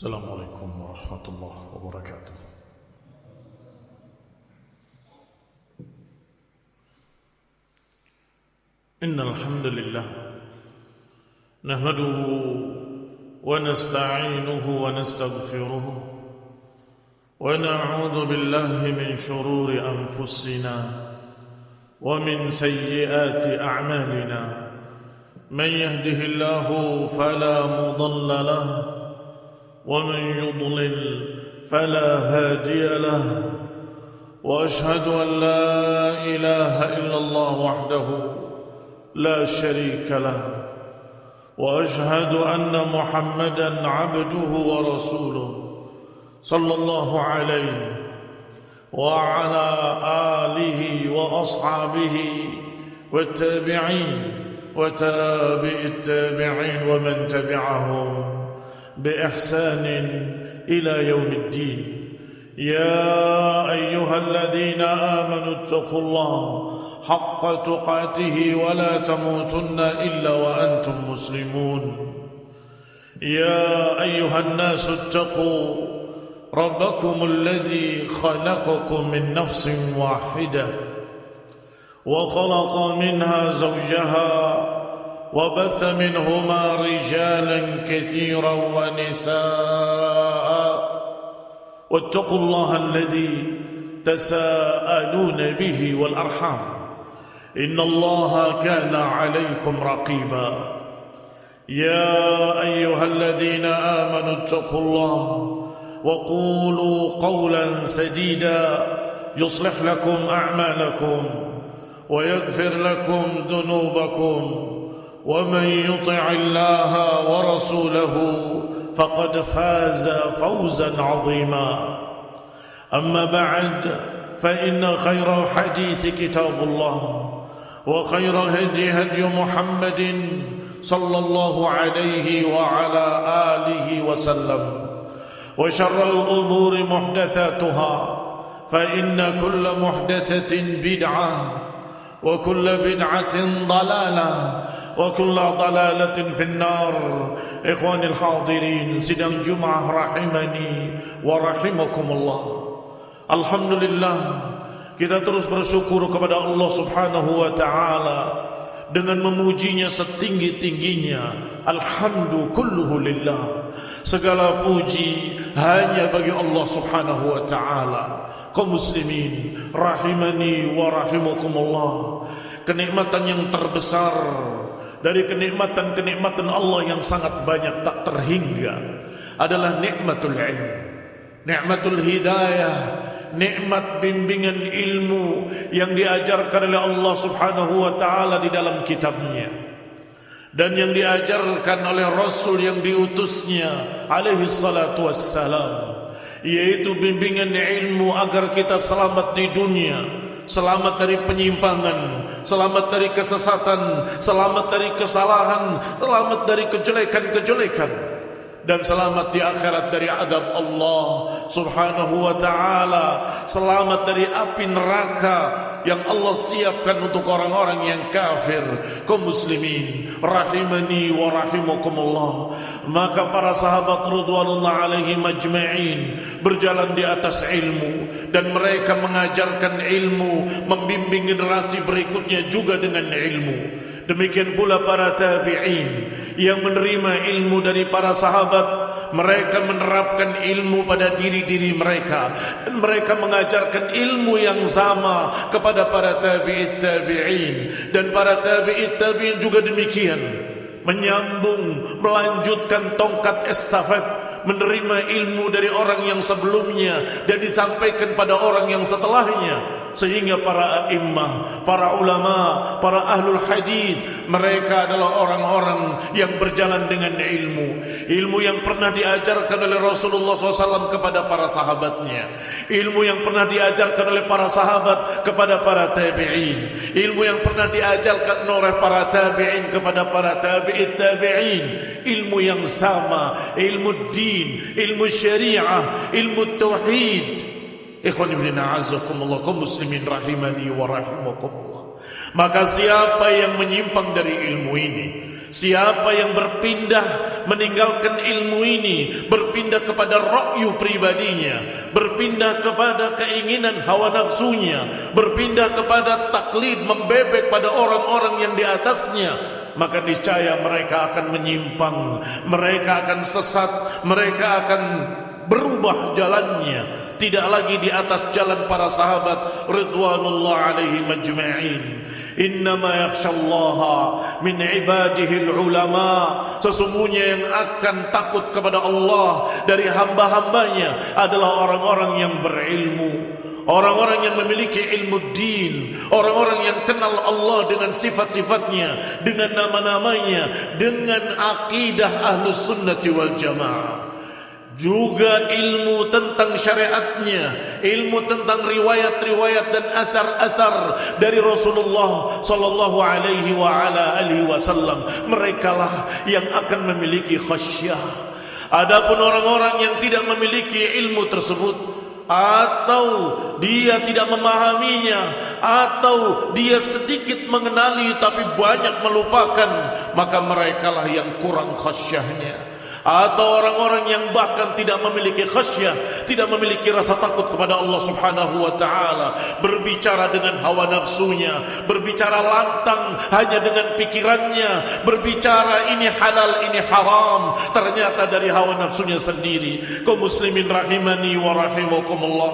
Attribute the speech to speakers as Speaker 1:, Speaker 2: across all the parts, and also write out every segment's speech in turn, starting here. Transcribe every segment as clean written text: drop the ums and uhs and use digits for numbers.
Speaker 1: السلام عليكم ورحمة الله وبركاته. إن الحمد لله نحمده ونستعينه ونستغفره ونعوذ بالله من شرور أنفسنا ومن سيئات أعمالنا. من يهده الله فلا مضل له ومن يضلل فلا هادي له، وأشهد أن لا إله إلا الله وحده لا شريك له، وأشهد أن محمدا عبده ورسوله صلى الله عليه وعلى آله وأصحابه والتابعين وتابع التابعين ومن تبعهم بإحسان إلى يوم الدين. يا أيها الذين آمنوا اتقوا الله حق تقاته ولا تموتن إلا وأنتم مسلمون. يا أيها الناس اتقوا ربكم الذي خلقكم من نفس واحدة وخلق منها زوجها وبث منهما رجالا كثيرا ونساء، واتقوا الله الذي تساءلون به والأرحام إن الله كان عليكم رقيبا. يا أيها الذين آمنوا اتقوا الله وقولوا قولا سديدا يصلح لكم أعمالكم ويغفر لكم ذنوبكم، ومن يطع الله ورسوله فقد فاز فوزا عظيما. أما بعد، فإن خير الحديث كتاب الله، وخير الهدي هدي محمد صلى الله عليه وعلى آله وسلم، وشر الأمور محدثاتها، فإن كل محدثة بدعة وكل بدعة ضلالة وكل ضلالة في النار. إخواني الحاضرين sidang Jumat rahimani wa rahimakumullah. Alhamdulillah, kita terus bersyukur kepada Allah Subhanahu wa taala dengan memujinya setinggi-tingginya. Alhamdu kulluhu lillah. Segala puji hanya bagi Allah Subhanahu wa taala. Kaum muslimin rahimani wa rahimakumullah, kenikmatan yang terbesar dari kenikmatan-kenikmatan Allah yang sangat banyak tak terhingga adalah nikmatul ilm, nikmatul hidayah, nikmat bimbingan ilmu yang diajarkan oleh Allah Subhanahu wa taala di dalam kitabnya dan yang diajarkan oleh Rasul yang diutusnya alaihi salatu wassalam, yaitu bimbingan ilmu agar kita selamat di dunia, selamat dari penyimpangan, selamat dari kesesatan, selamat dari kesalahan, selamat dari kejelekan-kejelekan, dan selamat di akhirat dari azab Allah Subhanahu wa ta'ala, selamat dari api neraka yang Allah siapkan untuk orang-orang yang kafir. Kaum muslimin rahimani wa rahimakumullah, maka para sahabat radhiyallahu alaihim ajma'in berjalan di atas ilmu, dan mereka mengajarkan ilmu, membimbing generasi berikutnya juga dengan ilmu. Demikian pula para tabi'in yang menerima ilmu dari para sahabat, mereka menerapkan ilmu pada diri-diri mereka, dan mereka mengajarkan ilmu yang sama kepada para tabi'in, dan para tabi'in juga demikian, menyambung, melanjutkan tongkat estafet, menerima ilmu dari orang yang sebelumnya dan disampaikan pada orang yang setelahnya, sehingga para a'immah, para ulama, para ahlul hadis, mereka adalah orang-orang yang berjalan dengan ilmu yang pernah diajarkan oleh Rasulullah SAW kepada para sahabatnya, ilmu yang pernah diajarkan oleh para sahabat kepada para tabi'in, ilmu yang pernah diajarkan oleh para tabi'in kepada para tabi'in, ilmu yang sama, ilmu din, ilmu syariah, ilmu tauhid. Ikhwan ibn a'azakumullah, kaum muslimin rahimani wa rahimakumullah. Maka siapa yang menyimpang dari ilmu ini, Siapa yang berpindah meninggalkan ilmu ini, berpindah kepada ra'yu pribadinya, berpindah kepada keinginan hawa nafsunya, berpindah kepada taklid, membebek pada orang-orang yang di atasnya, maka niscaya mereka akan menyimpang, mereka akan sesat, mereka akan berubah jalannya, tidak lagi di atas jalan para sahabat ridwanullah alaihim ajma'in. Innama yakhshallaha min ibadihi ulama. Sesungguhnya yang akan takut kepada Allah dari hamba-hambanya adalah orang-orang yang berilmu, orang-orang yang memiliki ilmu din, orang-orang yang kenal Allah dengan sifat-sifatnya, dengan nama-namanya, dengan akidah ahlus sunnati wal jamaah. Juga ilmu tentang syariatnya, ilmu tentang riwayat-riwayat dan athar-athar dari Rasulullah sallallahu alaihi wa ala alihi wasallam. Merekalah yang akan memiliki khasyah. Adapun orang-orang yang tidak memiliki ilmu tersebut, atau dia tidak memahaminya, atau dia sedikit mengenali tapi banyak melupakan, maka merekalah yang kurang khasyahnya. Atau orang-orang yang bahkan tidak memiliki khasyah, tidak memiliki rasa takut kepada Allah subhanahu wa ta'ala, berbicara dengan hawa nafsunya, berbicara lantang hanya dengan pikirannya, berbicara ini halal, ini haram, ternyata dari hawa nafsunya sendiri. Kaum muslimin rahimani wa rahimakumullah,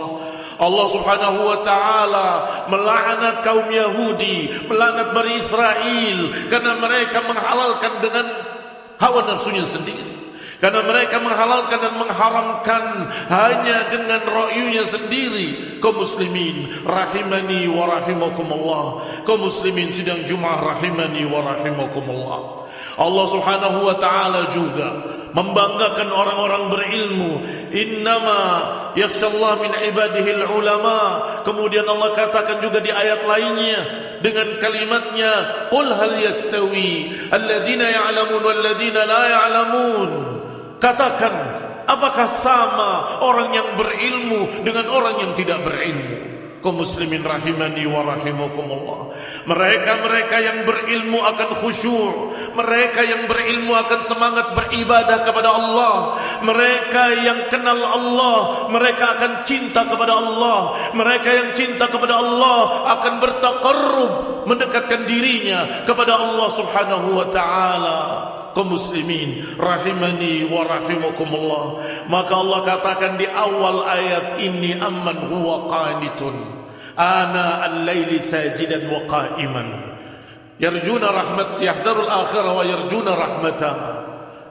Speaker 1: Allah subhanahu wa ta'ala melaknat kaum Yahudi, melaknat Bani Israel, karena mereka menghalalkan dengan hawa nafsunya sendiri, karena mereka menghalalkan dan mengharamkan hanya dengan ra'yunya sendiri. Kaum muslimin rahimani wa rahimakumullah, kaum muslimin sidang Jumat rahimani wa rahimakumullah, Allah subhanahu wa ta'ala juga membanggakan orang-orang berilmu. Innama yakhshallah min ibadihi ulama. Kemudian Allah katakan juga di ayat lainnya dengan kalimatnya, qul hal yastawi alladhina ya'lamun walladhina la ya'lamun. Katakan, apakah sama orang yang berilmu dengan orang yang tidak berilmu? Kaum muslimin rahimani wa rahimakumullah, mereka yang berilmu akan khusyuk, mereka yang berilmu akan semangat beribadah kepada Allah, mereka yang kenal Allah, mereka akan cinta kepada Allah, mereka yang cinta kepada Allah akan bertaqarrub, mendekatkan dirinya kepada Allah subhanahu wa ta'ala. Kaum muslimin rahimani wa rahimakumullah, maka Allah katakan di awal ayat ini, amman huwa qanitun ana al-laili sajidan wa qa'iman yarjuna rahmat yahdharul akhirah wa yarjuna rahmatah.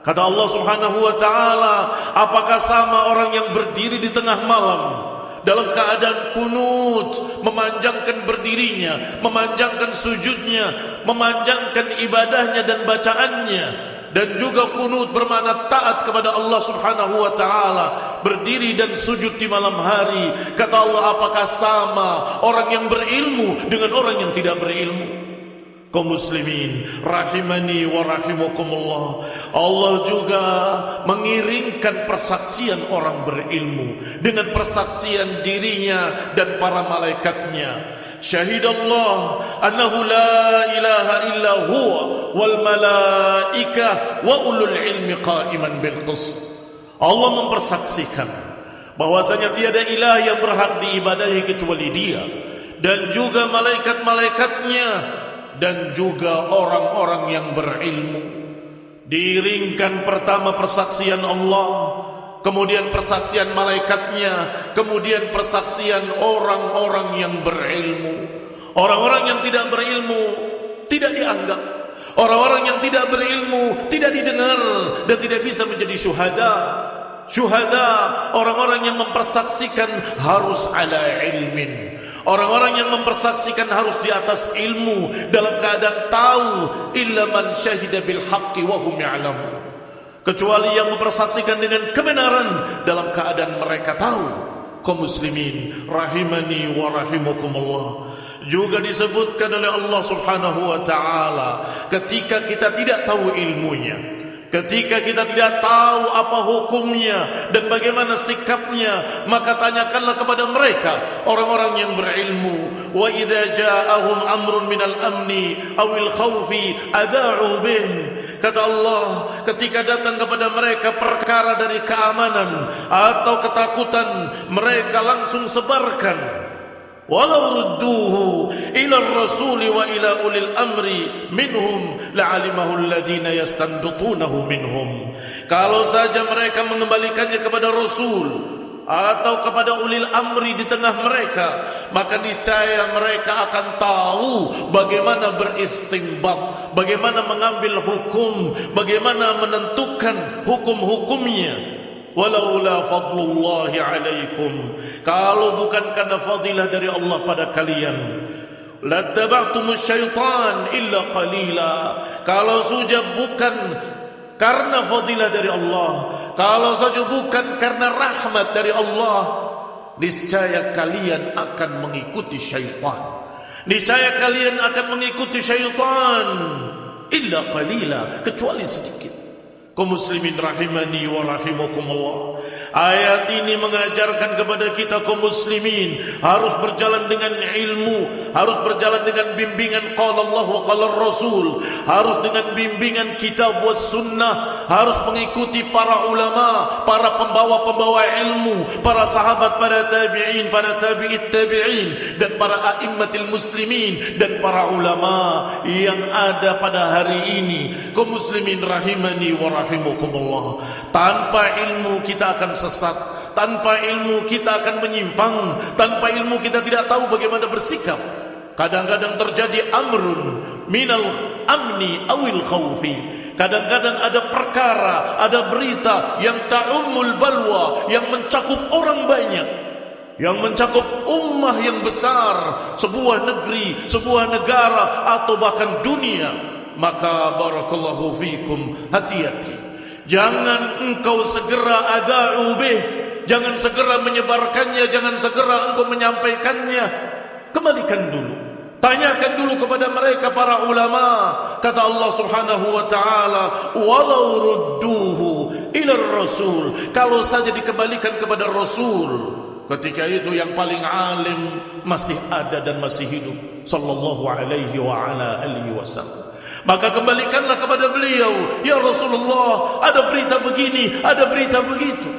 Speaker 1: Kata Allah subhanahu wa ta'ala, apakah sama orang yang berdiri di tengah malam dalam keadaan kunut, memanjangkan berdirinya, memanjangkan sujudnya, memanjangkan ibadahnya dan bacaannya, dan juga kunut bermakna taat kepada Allah subhanahu wa ta'ala, berdiri dan sujud di malam hari. Kata Allah, apakah sama orang yang berilmu dengan orang yang tidak berilmu? Kaum muslimin rahimani wa rahimakumullah, Allah juga mengiringkan persaksian orang berilmu dengan persaksian dirinya dan para malaikatnya. Syahidallah annahu la ilaha illa huwa wal malaika wa ulul ilmi qa'iman bil qist. Allah mempersaksikan bahwasanya tiada ilah yang berhak diibadahi kecuali Dia, dan juga malaikat-malaikatnya, dan juga orang-orang yang berilmu. Diiringkan pertama persaksian Allah, kemudian persaksian malaikatnya, kemudian persaksian orang-orang yang berilmu. Orang-orang yang tidak berilmu tidak dianggap, orang-orang yang tidak berilmu tidak didengar dan tidak bisa menjadi syuhada. Syuhada, orang-orang yang mempersaksikan harus ala ilmin, orang-orang yang mempersaksikan harus di atas ilmu, dalam keadaan tahu. Illa man syahida bil haqqi wa hum ya'lamun, kecuali yang mempersaksikan dengan kebenaran dalam keadaan mereka tahu. Kaum muslimin rahimani wa rahimakumullah, juga disebutkan oleh Allah subhanahu wa ta'ala, ketika kita tidak tahu ilmunya, Ketika kita tidak tahu apa hukumnya dan bagaimana sikapnya, maka tanyakanlah kepada mereka, orang-orang yang berilmu. Wa idza ja'ahum amrun minal amni awil khawfi adha'u bih. Kata Allah, ketika datang kepada mereka perkara dari keamanan atau ketakutan, mereka langsung sebarkan. Walau rudduhu ila ar-rasul wa ila ulil amri minhum la'alimahu alladhina yastanbitunahu minhum. Kalau saja mereka mengembalikannya kepada Rasul atau kepada ulil amri di tengah mereka, maka niscaya mereka akan tahu bagaimana beristinbat, bagaimana mengambil hukum, bagaimana menentukan hukum-hukumnya. Walaula fadlullahi alaikum, kalau bukan karena fadilah dari Allah pada kalian, lattaba'tumus syaitan illa qalila. Kalau saja bukan karena fadilah dari Allah, kalau saja bukan karena rahmat dari Allah, niscaya kalian akan mengikuti syaitan. Niscaya kalian akan mengikuti syaitan illa qalila, kecuali sedikit. Kaum muslimin rahimani wa rahimakumullah. Ayat ini mengajarkan kepada kita kaum muslimin harus berjalan dengan ilmu, harus berjalan dengan bimbingan qala Allah wa qala Rasul, harus dengan bimbingan kitab was sunnah, harus mengikuti para ulama, para pembawa-pembawa ilmu, para sahabat, para tabi'in, para tabi'it tabi'in, dan para a'immatil muslimin, dan para ulama yang ada pada hari ini. Kaum muslimin rahimani wa rahimakumullah. Tanpa ilmu kita akan sesat, tanpa ilmu kita akan menyimpang, tanpa ilmu kita tidak tahu bagaimana bersikap. Kadang-kadang terjadi amrun minal amni awil khawfi. Kadang-kadang ada perkara, ada berita yang ta'ummul balwa, yang mencakup orang banyak, yang mencakup ummah yang besar, sebuah negeri, sebuah negara, atau bahkan dunia. Maka barakallahu fikum, hati-hati. Jangan engkau segera ada'u bih, jangan segera menyebarkannya, jangan segera engkau menyampaikannya. Kembalikan dulu, tanyakan dulu kepada mereka para ulama. Kata Allah Subhanahu wa taala, walau rudduhu ila rasul, kalau saja dikembalikan kepada Rasul, ketika itu yang paling alim masih ada dan masih hidup, sallallahu alaihi wa ala alihi wasallam. Maka kembalikanlah kepada beliau, ya Rasulullah, ada berita begini, ada berita begitu.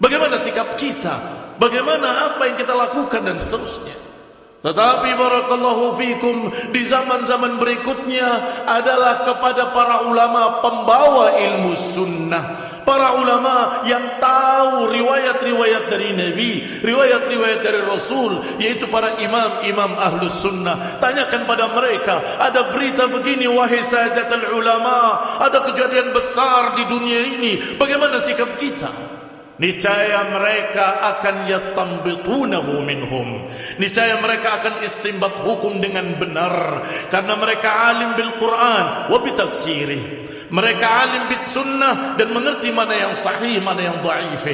Speaker 1: Bagaimana sikap kita? Bagaimana apa yang kita lakukan dan seterusnya. Tetapi barakallahu fikum, di zaman-zaman berikutnya adalah kepada para ulama pembawa ilmu sunnah, para ulama yang tahu riwayat-riwayat dari Nabi, riwayat-riwayat dari Rasul, yaitu para imam-imam ahlus sunnah. Tanyakan pada mereka, ada berita begini wahai sadatul ulama, ada kejadian besar di dunia ini, bagaimana sikap kita? Niscaya mereka akan yastanbitunahu minhum, niscaya mereka akan istinbat hukum dengan benar, karena mereka alim bil Quran wa bitafsirih, mereka alim bis sunnah dan mengerti mana yang sahih, mana yang dhaif,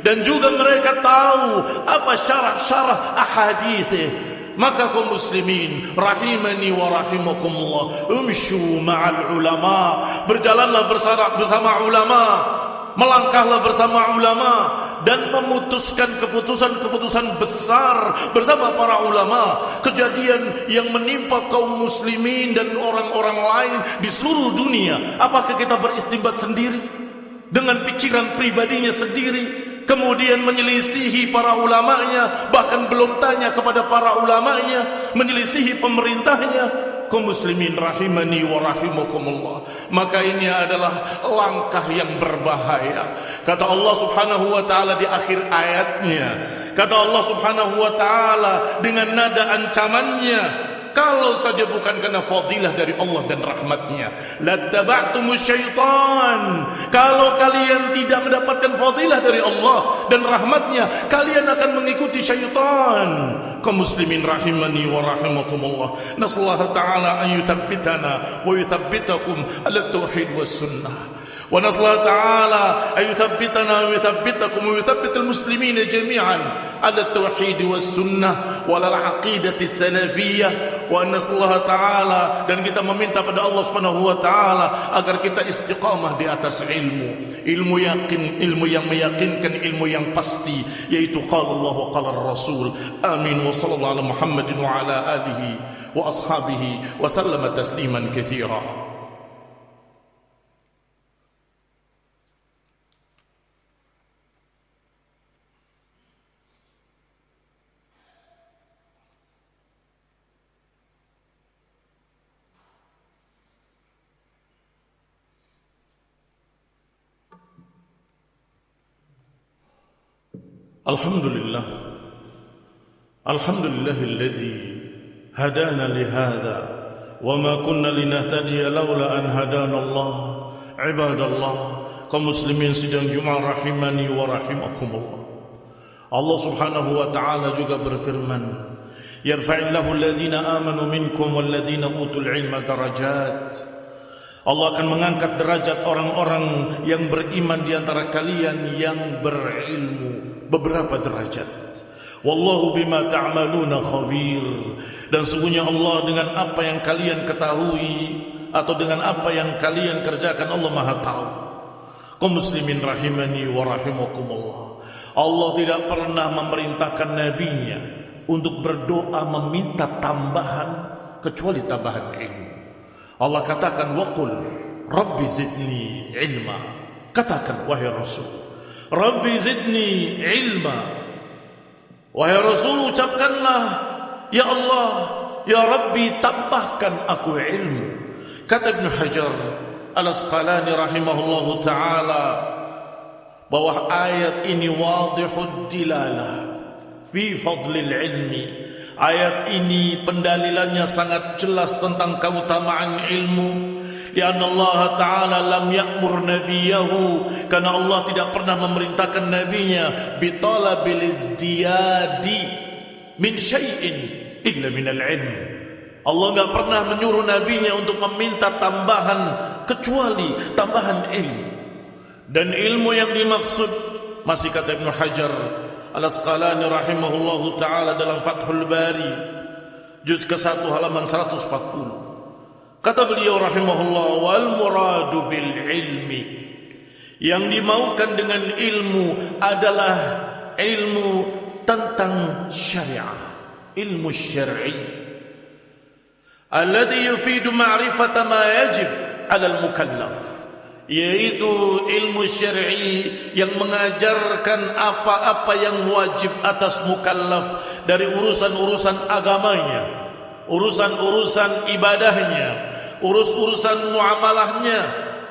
Speaker 1: dan juga mereka tahu apa syarah-syarah ahadits. Maka kaum muslimin rahimani wa rahimakumullah, umsyu ma'al ulama, berjalanlah bersama ulama, melangkahlah bersama ulama, dan memutuskan keputusan-keputusan besar bersama para ulama. Kejadian yang menimpa kaum muslimin dan orang-orang lain di seluruh dunia, apakah kita beristinbat sendiri dengan pikiran pribadinya sendiri, kemudian menyelisihi para ulamanya, bahkan belum tanya kepada para ulamanya, menyelisihi pemerintahnya? Kaum muslimin rahimani wa rahimakumullah, maka ini adalah langkah yang berbahaya. Kata Allah Subhanahu wa taala di akhir ayatnya, kata Allah Subhanahu wa taala dengan nada ancamannya, kalau saja bukan karena fadilah dari Allah dan rahmatnya, lattaba'tumus syaitan, kalau kalian tidak mendapatkan fadilah dari Allah dan rahmatnya, kalian akan mengikuti syaitan. Kaum muslimin rahimani wa rahimakumullah, nasallahu ta'ala an yuthabbitana wa yuthabbitakum ala tauhid was sunnah. ونسأل الله تعالى أن يثبتنا ويثبتكم ويثبت المسلمين جميعا على التوحيد والسنة وعلى العقيدة السلفية. ونسأل الله تعالى, dan kita meminta pada Allah Subhanahu wa taala agar kita istiqamah di atas ilmu yakin, ilmu yang meyakinkan, ilmu yang pasti, yaitu qala Allah wa qala Rasul. Amin. Wa sallallahu ala Muhammadin wa ala alihi wa ashabihi wa sallama tasliman katsira. Alhamdulillahilladzi hadana lihada wa ma kunna linahtadiya laula an hadanallah. Ibadallah, kaum muslimin sidang Jumat rahimani wa rahimakumullah. Allah Subhanahu wa taala juga berfirman, yarfa'illahu alladhina amanu minkum walladhina utul ilma darajat. Allah akan mengangkat derajat orang-orang yang beriman di antara kalian yang berilmu beberapa derajat. Wallahu bima ta'maluna khabir. Dan sungguhnya Allah dengan apa yang kalian ketahui atau dengan apa yang kalian kerjakan, Allah Maha tahu. Kaum muslimin rahimani wa rahimakumullah. Allah tidak pernah memerintahkan nabinya untuk berdoa meminta tambahan kecuali tambahan ilmu. Allah katakan, waqul rabbi zidni ilma. Katakan wahai Rasul, rabbi zidni ilma. Wahai Rasul, ucapkanlah, ya Allah, ya Rabbi, tambahkan aku ilmu. Kata Ibn Hajar Al-Asqalani rahimahullahu ta'ala bahwa ayat ini wadihud dilalah fi fadlil ilmi. Ayat ini pendalilannya sangat jelas tentang keutamaan ilmu. Lianna Allah Ta'ala lam ya'mur nabiyahu, karena Allah tidak pernah memerintahkan nabinya bitalabil izdiyadi min syai'in illa minal ilm. Allah enggak pernah menyuruh nabinya untuk meminta tambahan kecuali tambahan ilmu. Dan ilmu yang dimaksud, masih kata Ibn Hajar Al-Asqalani rahimahullahu ta'ala dalam Fathul Bari juz ke-1 halaman 140, kata beliau rahimahullah, wal muradu bil ilmi, yang dimaukan dengan ilmu adalah ilmu tentang syariah, ilmu syar'i, alladhi yufidu ma'rifata ma yajib 'ala al-mukallaf, yaitu ilmu syar'i yang mengajarkan apa-apa yang wajib atas mukallaf dari urusan-urusan agamanya, urusan-urusan ibadahnya, urusan muamalahnya,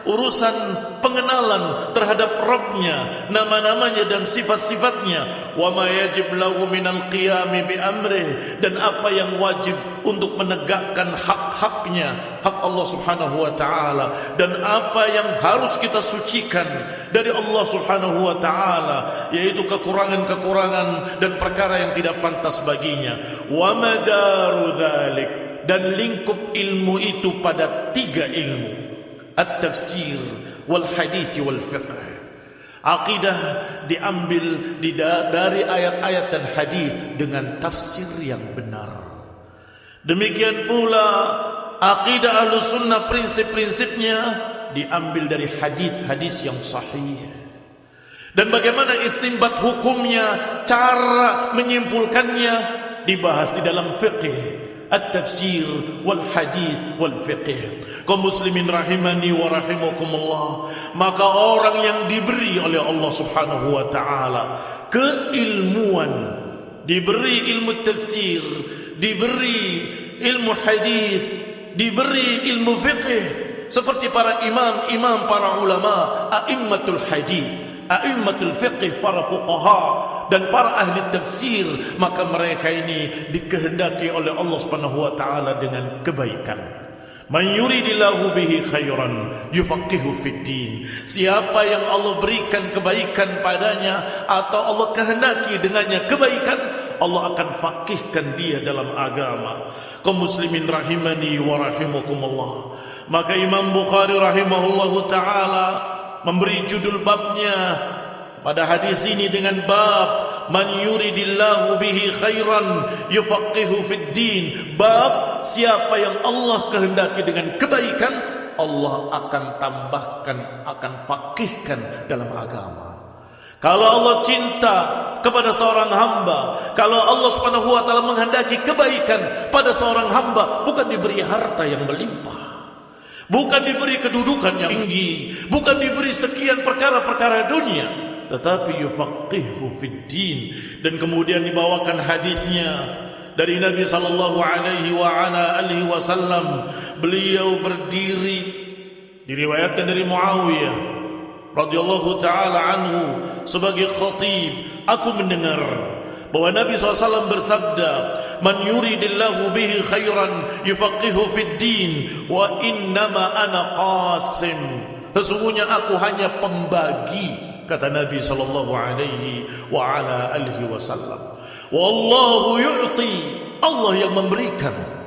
Speaker 1: urusan pengenalan terhadap Rabbnya, nama-namanya dan sifat-sifatnya. Wa ma yajib lahu minal qiyami bi amrih, dan apa yang wajib untuk menegakkan hak-haknya, hak Allah Subhanahu wa taala, dan apa yang harus kita sucikan dari Allah Subhanahu wa taala, yaitu kekurangan-kekurangan dan perkara yang tidak pantas baginya. Wa madaru dzalik, dan lingkup ilmu itu pada 3 ilmu: at-tafsir wal hadits wal fiqh. Akidah diambil dari ayat-ayat dan hadis dengan tafsir yang benar. Demikian pula akidah Ahlussunnah, prinsip-prinsipnya diambil dari hadis-hadis yang sahih. Dan bagaimana istinbat hukumnya, cara menyimpulkannya dibahas di dalam fiqh, at-tafsir wal hadith wal fiqh. Kaum muslimin rahimani wa rahimakumullah, maka orang yang diberi oleh Allah Subhanahu wa taala keilmuan, diberi ilmu tafsir, diberi ilmu hadith, diberi ilmu fiqh, seperti para imam-imam, para ulama, a'immatul hadith, a'immatul fiqh, para fuqaha dan para ahli tafsir, maka mereka ini dikehendaki oleh Allah Subhanahu wa taala dengan kebaikan. Man yuridillahu bihi khairan yufaqihu fid din. Siapa yang Allah berikan kebaikan padanya atau Allah kehendaki dengannya kebaikan, Allah akan faqihkan dia dalam agama. Kaum muslimin rahimani wa rahimakumullah, maka Imam Bukhari rahimahullahu taala memberi judul babnya pada hadis ini dengan bab man yuridillahu bihi khairan yufaqihu fid din. Bab siapa yang Allah kehendaki dengan kebaikan, Allah akan tambahkan, akan faqihkan dalam agama. Kalau Allah cinta kepada seorang hamba, kalau Allah Subhanahu wa taala menghendaki kebaikan pada seorang hamba, bukan diberi harta yang melimpah, bukan diberi kedudukan yang tinggi, bukan diberi sekian perkara-perkara dunia, tetapi yufaqihu fid din. Dan kemudian dibawakan hadisnya dari Nabi sallallahu alaihi wasallam. Beliau berdiri, diriwayatkan dari Muawiyah radhiyallahu taala anhu sebagai khatib. Aku mendengar bahwa Nabi SAW bersabda, man yuridillahu bihi khairan yufaqihu fid din wa innama ana qasim. Sesungguhnya aku hanya pembagi, kata Nabi sallallahu alaihi wasallam. Wallahu yu'ti, Allah yang memberikan.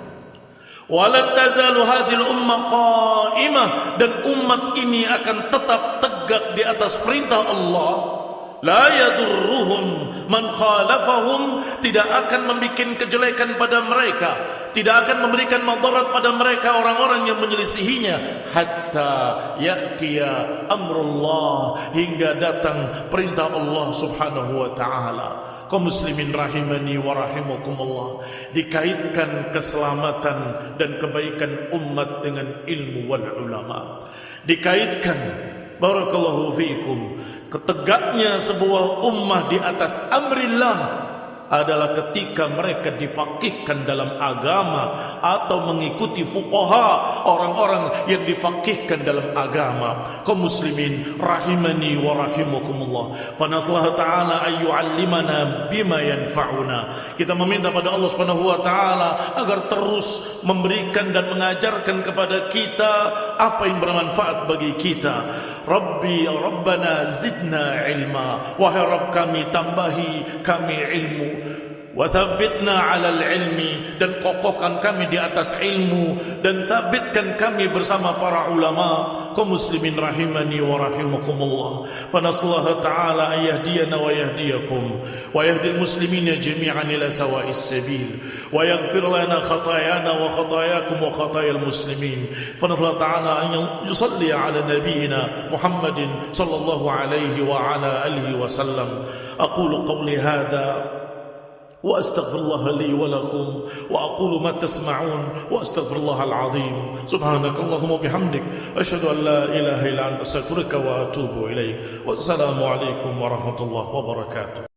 Speaker 1: Walan tazalu hadhil ummah qa'imah, dan umat ini akan tetap tegak di atas perintah Allah. La yadurruhum man khalafahum, tidak akan membuat kejelekan pada mereka, tidak akan memberikan madarat pada mereka orang-orang yang menyelisihinya, hatta ya'tiya amrullah, hingga datang perintah Allah Subhanahu wa taala. Kaum muslimin rahimani wa rahimakumullah, dikaitkan keselamatan dan kebaikan umat dengan ilmu wal ulama. Dikaitkan, barakallahu fiikum, ketegaknya sebuah ummah di atas amrillah adalah ketika mereka difaqihkan dalam agama atau mengikuti fuqaha, orang-orang yang difaqihkan dalam agama. Kaum muslimin rahimani wa rahimakumullah, fa nasallahu ta'ala ay yu'allimana bima yanfa'una. Kita meminta pada Allah Subhanahu wa taala agar terus memberikan dan mengajarkan kepada kita apa yang bermanfaat bagi kita. Rabbi Rabbana zidna ilma, wahai Rabb kami, tambahi kami ilmu. Wa thabbitna 'alal ilmi, dan kokohkan kami di atas ilmu, dan thabitkan kami bersama para ulama. Kaum muslimin rahimani wa rahimakumullah, fa nasallahu ta'ala an yahdiyana wa yahdiyakum wa yahdil muslimina jami'an ila sawa'is sabil wa yaghfir lana khatayana wa khatayakum wa khatayal muslimin. Fa nasallahu ta'ala an yusalli 'ala nabiyyina Muhammadin sallallahu alaihi wa ala alihi wa sallam. Aqulu qawli hadha وأستغفر الله لي ولكم وأقول ما تسمعون وأستغفر الله العظيم. سبحانك اللهم وبحمدك أشهد أن لا إله إلا أنت أستغفرك وأتوب إليك. والسلام عليكم ورحمة الله وبركاته.